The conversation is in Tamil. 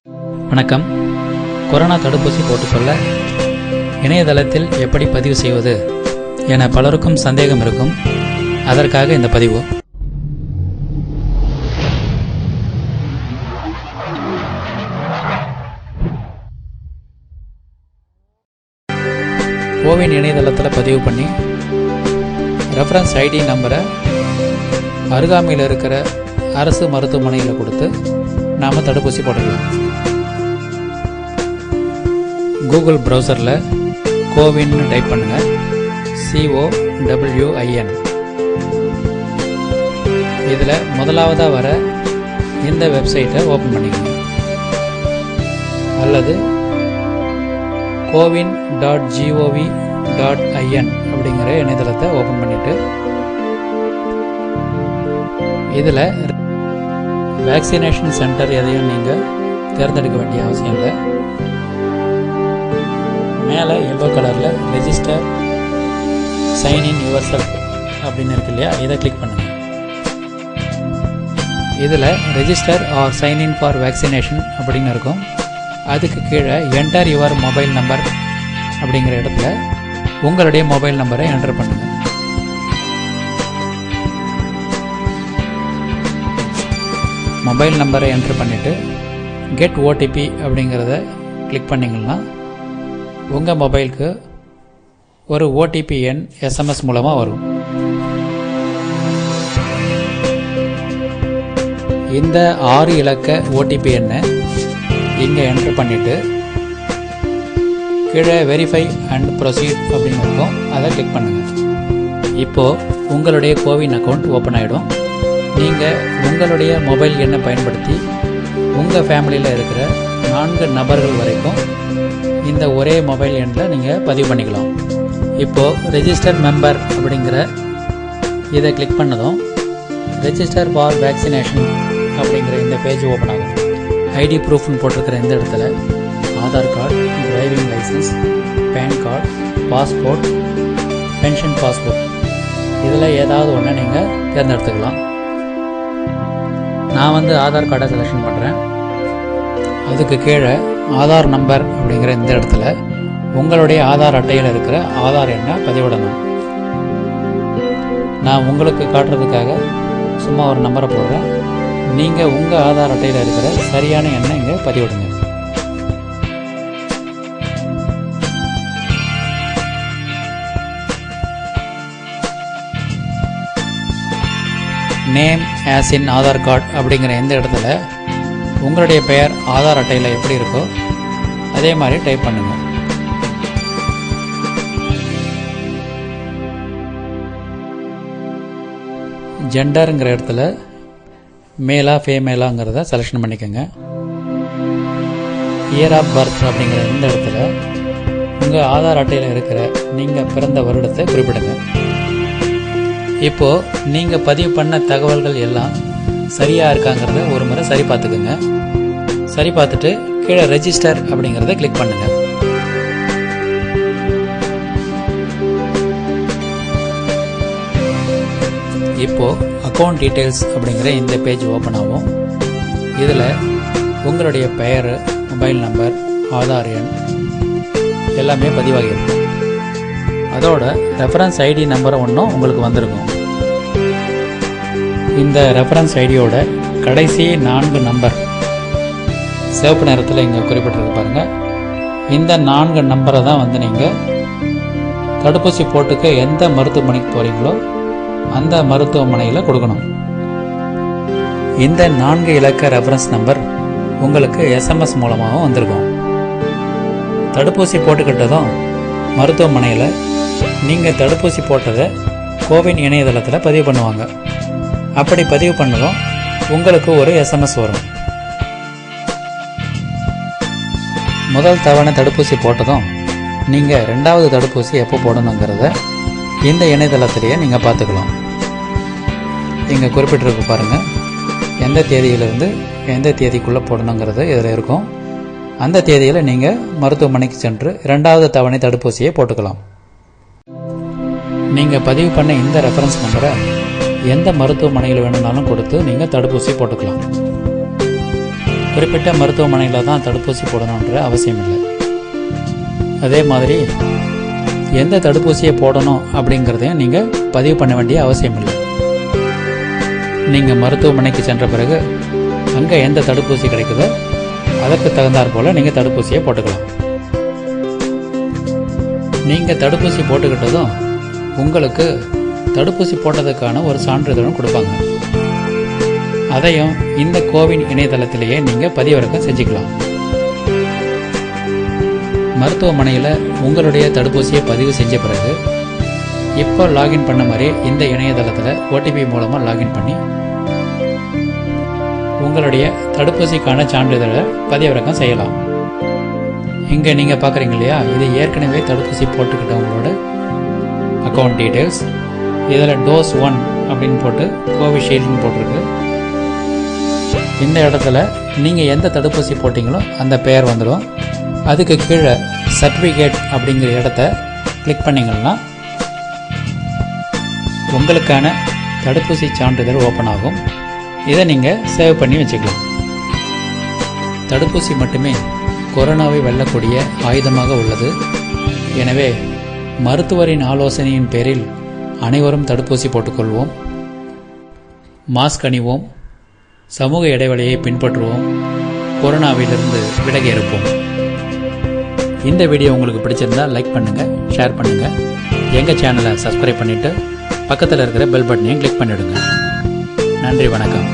வணக்கம். கொரோனா தடுப்பூசி போட்டுக்கொள்ள இணையதளத்தில் எப்படி பதிவு செய்வது என பலருக்கும் சந்தேகம் இருக்கும். அதற்காக இந்த பதிவு. கோவின் இணையதளத்தில் பதிவு பண்ணி ரெஃபரன்ஸ் ஐடி நம்பரை அருகாமையில் இருக்கிற அரசு மருத்துவமனையில் கொடுத்து நாம் தடுப்பூசி போட்டுக்கலாம். கூகுள் ப்ரௌசரில் கோவின்னு டைப் பண்ணுங்கள். COWIN. இதில் முதலாவதாக வர இந்த வெப்சைட்டை ஓப்பன் பண்ணிக்கோங்க. அல்லது cowin.gov.in அப்படிங்கிற இணையதளத்தை ஓப்பன் பண்ணிவிட்டு இதில் வேக்சினேஷன் சென்டர் எதையும் நீங்கள் தேர்ந்தெடுக்க வேண்டிய அவசியம் இல்லை. மேலே எல்லோ கலரில் register sign in yourself அப்படின்னு இருக்கு இல்லையா, இதை கிளிக் பண்ணுங்கள். இதில் register or sign in for vaccination அப்படின்னு இருக்கும். அதுக்கு கீழே என்டர் யுவர் மொபைல் நம்பர் அப்படிங்கிற இடத்துல உங்களுடைய மொபைல் நம்பரை என்டர் பண்ணுங்கள். மொபைல் நம்பரை என்டர் பண்ணிவிட்டு கெட் OTP அப்படிங்கிறத கிளிக் பண்ணிங்கன்னா உங்கள் மொபைலுக்கு ஒரு OTP எண் SMS மூலமாக வரும். இந்த 6 இலக்க OTP எண்ணை இங்கே என்டர் பண்ணிவிட்டு கீழே வெரிஃபை அண்ட் ப்ரொசீட் அப்படின்னு இருக்கும், அதை கிளிக் பண்ணுங்கள். இப்போது உங்களுடைய கோவின் அக்கௌண்ட் ஓப்பன் ஆகிடும். நீங்கள் உங்களுடைய மொபைல் எண்ணை பயன்படுத்தி உங்கள் ஃபேமிலியில் இருக்கிற 4 நபர்கள் வரைக்கும் இந்த ஒரே மொபைல் எண்ணில் நீங்கள் பதிவு பண்ணிக்கலாம். இப்போது ரெஜிஸ்டர் மெம்பர் அப்படிங்கிற இதை கிளிக் பண்ணதும் ரெஜிஸ்டர் ஃபார் வேக்சினேஷன் அப்படிங்கிற இந்த பேஜ் ஓப்பன் ஆகும். ஐடி ப்ரூஃப்னு போட்டிருக்கிற இந்த இடத்துல Aadhaar card, driving licence, PAN card, passport, pension passport இதில் ஏதாவது ஒன்று நீங்கள் தேர்ந்தெடுத்துக்கலாம். நான் ஆதார் கார்டை செலெக்ஷன் பண்ணுறேன். அதுக்கு கீழே ஆதார் நம்பர் அப்படிங்கிற இந்த இடத்துல உங்களுடைய ஆதார் அட்டையில் இருக்கிற ஆதார் எண்ணை பதிவிடணும். நான் உங்களுக்கு காட்டுறதுக்காக சும்மா ஒரு நம்பரை போடுறேன். நீங்கள் உங்கள் ஆதார் அட்டையில் இருக்கிற சரியான எண்ணை இங்கே பதிவிடுங்க. Name as in Aadhaar card அப்படிங்கிற இந்த இடத்துல உங்களுடைய பெயர் ஆதார் அட்டையில் எப்படி இருக்கோ அதே மாதிரி டைப் பண்ணுங்கள். ஜெண்டருங்கிற இடத்துல மேலா ஃபேமேலாங்கிறத செலெக்ஷன் பண்ணிக்கோங்க. இயர் ஆஃப் பர்த் அப்படிங்கிற இந்த இடத்துல உங்கள் ஆதார் அட்டையில் இருக்கிற நீங்கள் பிறந்த வருடத்தை குறிப்பிடுங்க. இப்போது நீங்கள் பதிவு பண்ண தகவல்கள் எல்லாம் சரியாக இருக்காங்கிறத ஒரு முறை சரி பார்த்துக்குங்க. சரி பார்த்துட்டு கீழே ரெஜிஸ்டர் அப்படிங்கிறத கிளிக் பண்ணுங்கள். இப்போது அக்கௌண்ட் டீட்டெயில்ஸ் அப்படிங்கிற இந்த பேஜ் ஓப்பன் ஆகும். இதில் உங்களுடைய பெயர், மொபைல் நம்பர், ஆதார் எண் எல்லாமே பதிவாகியிருக்கும். அதோட ரெஃபரன்ஸ் ஐடி நம்பரை ஒன்றும் உங்களுக்கு வந்திருக்கும். இந்த ரெஃபரன்ஸ் ஐடியோட கடைசி 4 நம்பர் சிவப்பு நேரத்தில் இங்கே குறிப்பிட்டிருக்கு பாருங்கள். இந்த 4 நம்பரை தான் நீங்கள் தடுப்பூசி போட்டுக்க எந்த மருத்துவமனைக்கு போகிறீங்களோ அந்த மருத்துவமனையில் கொடுக்கணும். இந்த 4 இலக்க ரெஃபரன்ஸ் நம்பர் உங்களுக்கு SMS மூலமாகவும் வந்திருக்கும். தடுப்பூசி போட்டுக்கிட்டதும் மருத்துவமனையில் நீங்கள் தடுப்பூசி போட்டதை கோவின் இணையதளத்தில் பதிவு பண்ணுவாங்க. அப்படி பதிவு பண்ணதும் உங்களுக்கு ஒரு SMS வரும். முதல் தவணை தடுப்பூசி போட்டதும் நீங்கள் 2வது தடுப்பூசி எப்போ போடணுங்கிறத இந்த இணையதளத்திலேயே நீங்கள் பார்த்துக்கலாம். இங்கே குறிப்பிட்டிருக்கு பாருங்கள், எந்த தேதியிலிருந்து எந்த தேதிக்குள்ளே போடணுங்கிறது இதில் இருக்கும். அந்த தேதியில் நீங்கள் மருத்துவமனைக்கு சென்று 2வது தவணை தடுப்பூசியை போட்டுக்கலாம். நீங்கள் பதிவு பண்ண இந்த ரெஃபரன்ஸ் நம்பரை எந்த மருத்துவமனையில் வேணும்னாலும் கொடுத்து நீங்கள் தடுப்பூசி போட்டுக்கலாம். குறிப்பிட்ட மருத்துவமனையில் தான் தடுப்பூசி போடணுன்ற அவசியம் இல்லை. அதே மாதிரி எந்த தடுப்பூசியை போடணும் அப்படிங்கிறதையும் நீங்கள் பதிவு பண்ண வேண்டிய அவசியம் இல்லை. நீங்கள் மருத்துவமனைக்கு சென்ற பிறகு அங்கே எந்த தடுப்பூசி கிடைக்குதோ அதற்கு தகுந்தாற் போல் நீங்கள் தடுப்பூசியை போட்டுக்கலாம். நீங்கள் தடுப்பூசி போட்டுக்கிட்டதும் உங்களுக்கு தடுப்பூசி போட்டதுக்கான ஒரு சான்றிதழும் கொடுப்பாங்க. அதையும் இந்த கோவின் இணையதளத்திலேயே நீங்கள் பதிவிறக்கம் செஞ்சுக்கலாம். மருத்துவமனையில் உங்களுடைய தடுப்பூசியை பதிவு செஞ்ச பிறகு இப்போ லாகின் பண்ண மாதிரி இந்த இணையதளத்தில் ஓடிபி மூலமாக லாகின் பண்ணி உங்களுடைய தடுப்பூசிக்கான சான்றிதழை பதிவிறக்கம் செய்யலாம். இங்கே நீங்கள் பார்க்குறீங்க இல்லையா, இது ஏற்கனவே தடுப்பூசி போட்டுக்கிட்டவங்களோட அக்கௌண்ட் டீட்டெயில்ஸ். இதில் டோஸ் 1 அப்படின்னு போட்டு கோவிஷீல்டுன்னு போட்டிருக்கு. இந்த இடத்துல நீங்கள் எந்த தடுப்பூசி போட்டிங்களோ அந்த பெயர் வந்துடும். அதுக்கு கீழே சர்டிஃபிகேட் அப்படிங்கிற இடத்த கிளிக் பண்ணிங்கன்னா உங்களுக்கான தடுப்பூசி சான்றிதழ் ஓப்பன் ஆகும். இதை நீங்கள் சேவ் பண்ணி வச்சுக்கலாம். தடுப்பூசி மட்டுமே கொரோனாவை வெல்லக்கூடிய ஆயுதமாக உள்ளது. எனவே மருத்துவரின் ஆலோசனையின் பேரில் அனைவரும் தடுப்பூசி போட்டுக்கொள்வோம், மாஸ்க் அணிவோம், சமூக இடைவெளியை பின்பற்றுவோம், கொரோனாவிலிருந்து விலகி இருப்போம். இந்த வீடியோ உங்களுக்கு பிடிச்சிருந்தா லைக் பண்ணுங்கள், ஷேர் பண்ணுங்கள், எங்கள் சேனலை சப்ஸ்கிரைப் பண்ணிவிட்டு பக்கத்தில் இருக்கிற பெல் பட்டனையும் கிளிக் பண்ணிவிடுங்க. நன்றி, வணக்கம்.